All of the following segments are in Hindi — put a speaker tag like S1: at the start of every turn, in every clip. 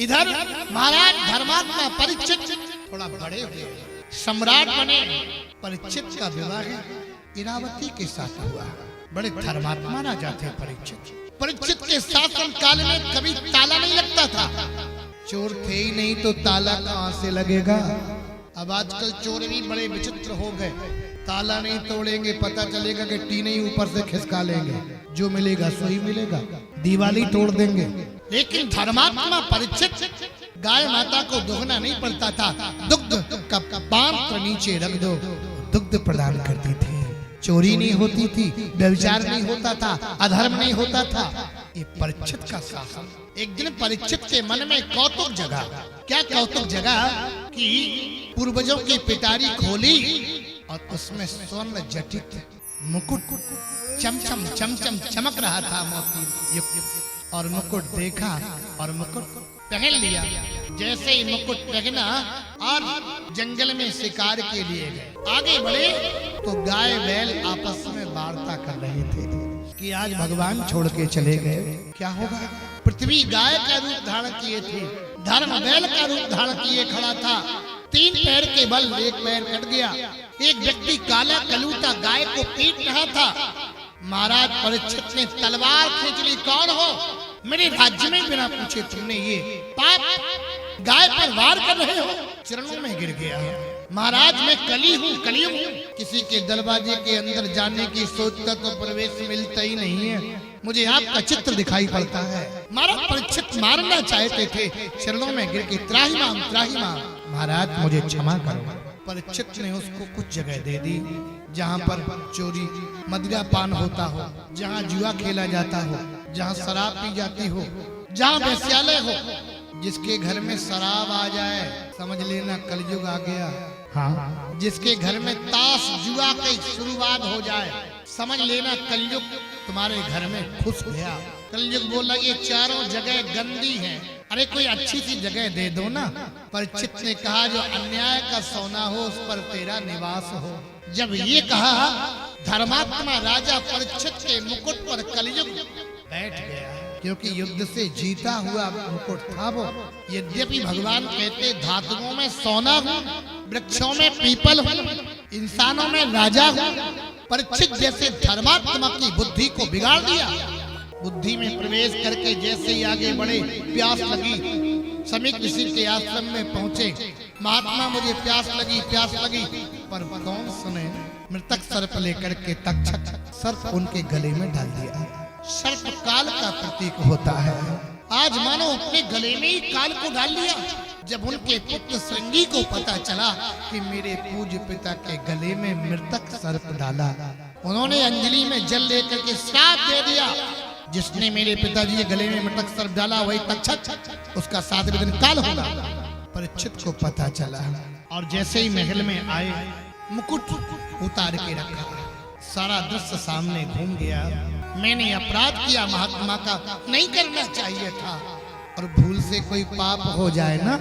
S1: इधर महाराज धर्मात्मा परीक्षित थोड़ा बड़े हुए, सम्राट बने। परीक्षित का विवाह इरावती के साथ हुआ। बड़े धर्मात्मा राजा थे परीक्षित। परीक्षित के शासन काल में कभी ताला नहीं लगता था। चोर थे ही नहीं तो ताला कहां से लगेगा। अब आजकल चोर भी बड़े विचित्र हो गए। ताला नहीं तोड़ेंगे, पता चलेगा कि टीने ही ऊपर से खिसका लेंगे, जो मिलेगा सो ही मिलेगा, दीवाली तोड़ देंगे। लेकिन धर्मात्मा परीक्षित गाय माता को दुगना नहीं पड़ता था। दुग्ध का पात्र नीचे रख दो, दुग्ध प्रदान करती थी। चोरी नहीं होती थी, व्यभिचार नहीं होता था, अधर्म नहीं होता था। ये परीक्षित का शासन। एक दिन परीक्षित के मन में कौतुक जगा। क्या कौतुक जगा कि पूर्वजों की पिटारी खोली और उसमें स्वर्ण जटित मुकुट चमचम चमचम चमक रहा था मोती युक्त। और मुकुट देखा और मुकुट पहन लिया। जैसे ही मुकुट पहना और जंगल में शिकार के लिए गए। आगे बढ़े तो गाय बैल आपस में वार्ता कर रहे थे कि आज भगवान छोड़ के चले गए, क्या होगा। पृथ्वी गाय का रूप धारण किए थे, धर्म बैल का रूप धारण किए खड़ा था। 3 पैर के बल एक पैर कट गया। एक व्यक्ति काला कलूटा गाय को पीट रहा था। महाराज परीक्षित ने तलवार खींच ली। कौन हो? मेरे राज्य में बिना पूछे तुमने ये पाप गाय पर वार कर रहे हो। चरणों में गिर गया। महाराज मैं कली हूँ, कलयुग हूँ। किसी के दरवाजे के अंदर जाने की सोचता तो प्रवेश मिलता ही नहीं है। मुझे आपका चित्र दिखाई पड़ता है। महाराज परीक्षित मारना चाहते थे। चरणों में गिर के त्राहिमाम त्राहिमाम, महाराज मुझे क्षमा करो। परीक्षित ने उसको कुछ जगह दे दी जहाँ पर चोरी मदिरा पान होता हो, जहाँ जुआ खेला जाता हो, जहाँ शराब पी जाती हो, जहाँ वेश्यालय हो। जिसके घर में शराब आ जाए समझ लेना कलयुग आ गया। हाँ, जिसके घर में ताश जुआ की शुरुआत हो जाए समझ लेना कलयुग तुम्हारे घर में घुस गया। कलयुग बोला ये चारों जगह गंदी है, अरे कोई अच्छी सी जगह दे दो ना। परीक्षित ने कहा जो अन्याय का सोना हो उस पर तेरा निवास हो। जब ये कहा धर्मात्मा राजा परीक्षित के मुकुट पर कलयुग बैठ गया, क्योंकि युद्ध से जीता हुआ मुकुट था वो। यद्यपि भगवान कहते धातुओं में सोना हूँ, वृक्षों में पीपल हूँ, इंसानों में राजा हूँ। परीक्षित जैसे धर्मात्मा की बुद्धि को बिगाड़ दिया। बुद्धि में प्रवेश करके जैसे ही आगे बढ़े, प्यास लगी। समीक ऋषि के आश्रम में पहुंचे। महात्मा मुझे प्यास लगी, प्यास लगी। पर कौन सुने। मृतक सर्प लेकर के तक्षक सर्प उनके गले में डाल दिया। सर्प काल का प्रतीक होता है। आज मानो अपने गले में ही काल को डाल लिया। जब उनके पुत्र श्रृंगी को पता चला कि मेरे पूज्य पिता के गले में मृतक सर्प डाला, उन्होंने अंजलि में जल लेकर के श्राप दे दिया। जिसने मेरे पिताजी के गले में मृतक सर्प डाला वही तक्षक, उसका 7वें दिन काल होगा। परीक्षित को पता चला और जैसे ही महल में आए मुकुट उतार के रखा। सारा दृश्य सामने घूम गया। मैंने अपराध किया, महात्मा का नहीं करना चाहिए था। और भूल से कोई पाप हो जाए ना,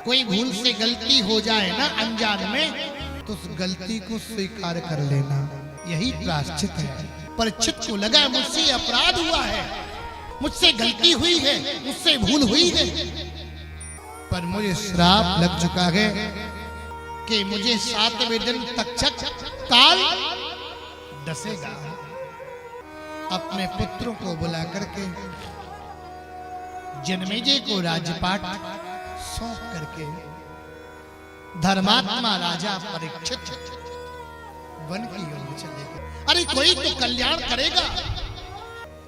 S1: कोई भूल से गलती हो जाए ना अनजान में, तो उस गलती को स्वीकार कर लेना, यही प्रायश्चित है। परीक्षित को लगा मुझसे अपराध हुआ है, मुझसे गलती हुई है, मुझसे भूल हुई है, पर मुझे श्राप लग चुका है कि मुझे 7वें दिन तक्षक काल डसेगा। अपने पुत्रों को बुला करके जन्मेजय को राजपाट सौंप करके धर्मात्मा राजा परीक्षित वन की ओर चले गए। अरे कोई तो कल्याण करेगा।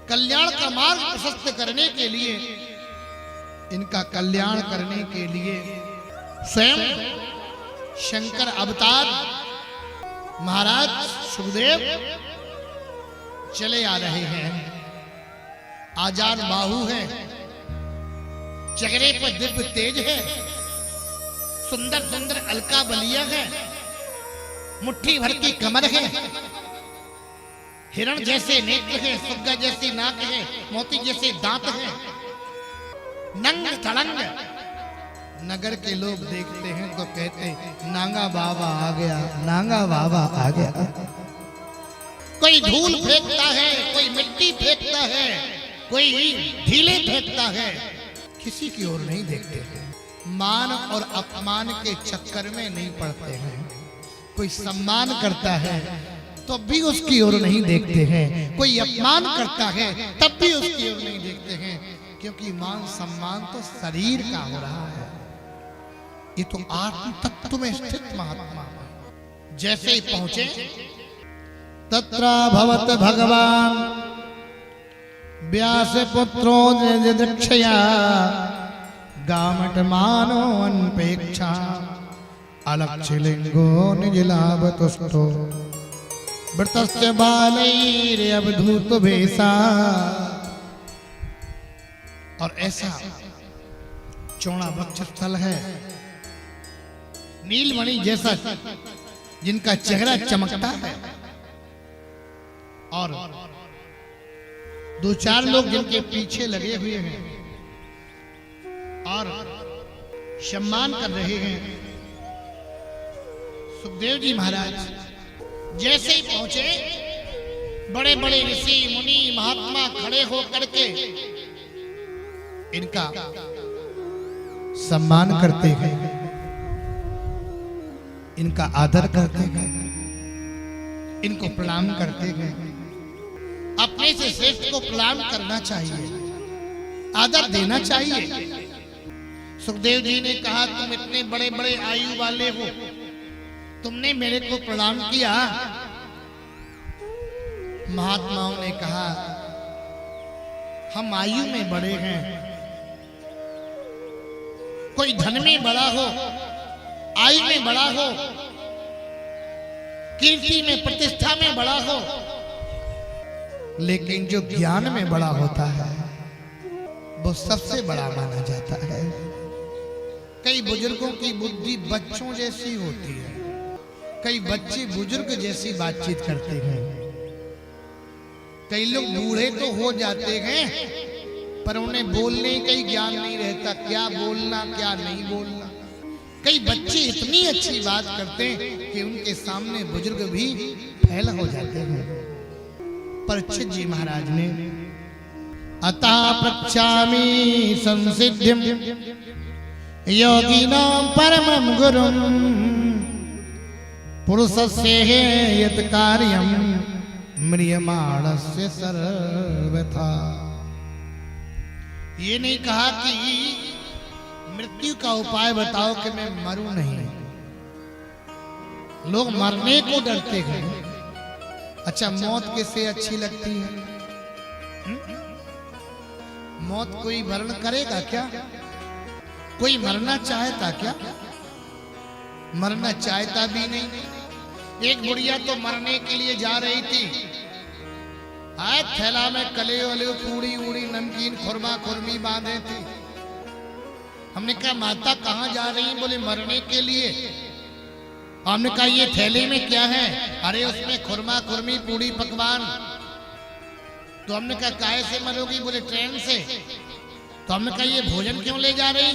S1: कल्याण का मार्ग प्रशस्त करने के लिए, इनका कल्याण करने के लिए स्वयं शंकर अवतार महाराज सुखदेव चले आ रहे हैं। आजान बाहु है, चेहरे पर दिव्य तेज है, सुंदर सुंदर अलका बलिया है, मुट्ठी भर की कमर है, हिरण जैसे नेत्र है, सुग्गा जैसी नाक है, मोती जैसे दांत है, नंग तड़ंग। नगर के लोग देखते हैं तो कहते नांगा बाबा आ गया, नांगा बाबा आ गया। कोई धूल फेंकता है, कोई मिट्टी फेंकता है, कोई ढीले फेंकता है। किसी की ओर नहीं देखते हैं, मान और अपमान के चक्कर में नहीं पड़ते हैं। कोई सम्मान करता है तो भी उसकी ओर नहीं देखते हैं, कोई अपमान करता है तब भी उसकी ओर नहीं देखते हैं, क्योंकि मान सम्मान तो शरीर का हो रहा है। ये तो आत्म तत्व में स्थित महात्मा है। जैसे ही पहुंचे तत्र भवत भगवान व्यास पुत्रो दक्षया गामट मानो अनपेक्षा अलक्षलिंगो निजलाभतुष्टो वृतस्य बालैरवधूत भेषा। और ऐसा चौड़ा वक्षस्थल है, नीलमणि जैसा जिनका चेहरा चमकता है, और दो चार लोग जिनके पीछे लगे हुए हैं और सम्मान कर रहे हैं। सुखदेव जी महाराज जैसे ही पहुंचे, बड़े बड़े ऋषि मुनि महात्मा खड़े हो करके इनका सम्मान करते हैं, इनका आदर करते हैं, इनको प्रणाम करते हैं। अपने से श्रेष्ठ को प्रणाम करना चाहिए, आदर देना चाहिए। सुखदेव जी ने कहा, तुम इतने बड़े बड़े आयु वाले हो, तुमने मेरे को प्रणाम किया। महात्माओं ने कहा, हम आयु में बड़े हैं, कोई धन में बड़ा हो, आयु में बड़ा हो, कीर्ति में प्रतिष्ठा में बड़ा हो, लेकिन जो ज्ञान में बड़ा होता है वो सबसे बड़ा माना जाता है। कई बुजुर्गों की बुद्धि बच्चों जैसी होती है, कई बच्चे बुजुर्ग जैसी बातचीत करते हैं, कई लोग बूढ़े तो हो जाते हैं पर उन्हें बोलने का ही ज्ञान नहीं रहता, क्या बोलना क्या नहीं बोलना। कई बच्चे इतनी अच्छी बात करते हैं कि उनके सामने बुजुर्ग भी फैल हो जाते हैं। परीक्षित जी महाराज ने अतः पृच्छामि संसिद्धिं योगिनां परमं गुरुं पुरुषस्य यत् कार्यं म्रियमाणस्य सर्वथा। ये नहीं कहा कि मृत्यु का उपाय बताओ कि मैं मरूं नहीं। लोग मरने को डरते हैं। अच्छा, मौत किसे अच्छी लगती है? मौत कोई वर्ण करेगा क्या? कोई मरना चाहता क्या? मरना चाहता भी नहीं। एक बुढ़िया तो मरने के लिए जा रही थी, आए थैला में कले वले पूड़ी उड़ी नमकीन खुरमा खुरमी बांधे थी। हमने कहा, माता कहाँ जा रही? बोले मरने के लिए। हमने कहा, ये थैले में क्या है? अरे उसमें खुरमा खुरमी पूड़ी पकवान। तो हमने कहा, काहे से मरोगी? बोले ट्रेन से। तो हमने कहा, ये भोजन क्यों ले जा रही?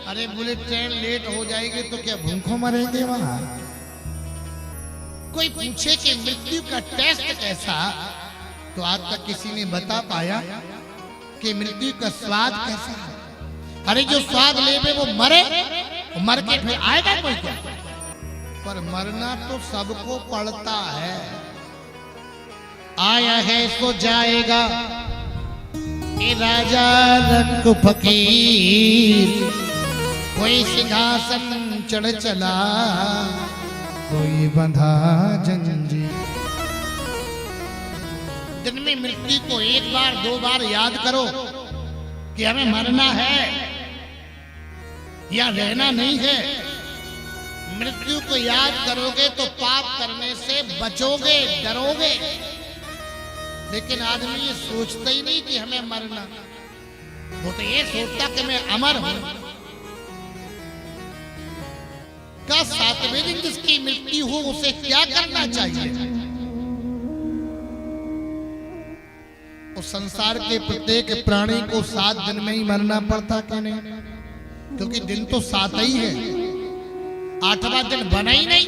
S1: अरे बोले ट्रेन लेट हो जाएगी तो क्या भूखों मरेंगे वहां? कोई पूछे कि मृत्यु का टेस्ट कैसा, तो आज तक किसी ने बता पाया कि मृत्यु का स्वाद कैसा है? अरे जो स्वाद लेवे वो मरे, मर के फिर आएगा कोई क्या? पर मरना तो सबको पड़ता है। आया है सो जाएगा, ये राजा रंग फकीर। कोई सिंहासन चढ़ चला, कोई बंधा जंजीर। दिन में मृत्यु को एक बार दो बार याद करो कि हमें मरना है या रहना नहीं है। मृत्यु को याद करोगे तो पाप करने से बचोगे, डरोगे। लेकिन आदमी ये सोचता ही नहीं कि हमें मरना, वो तो ये सोचता कि मैं अमर हूं। का सातवें दिन जिसकी मृत्यु हो उसे क्या करना चाहिए? उस संसार के प्रत्येक प्राणी को 7 दिन में ही मरना पड़ता कि नहीं? क्योंकि दिन तो 7 ही है, 8वां दिन बना ही नहीं।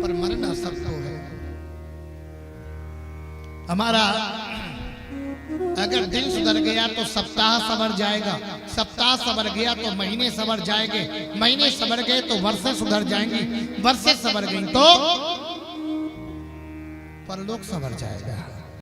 S1: पर मरना सबको है। हमारा अगर दिन सुधर गया तो सप्ताह सवर जाएगा, सप्ताह सवर गया तो महीने सवर जाएंगे, महीने सवर गए तो वर्षें सुधर जाएंगी, वर्षें सवर गई तो परलोक सवर जाएगा।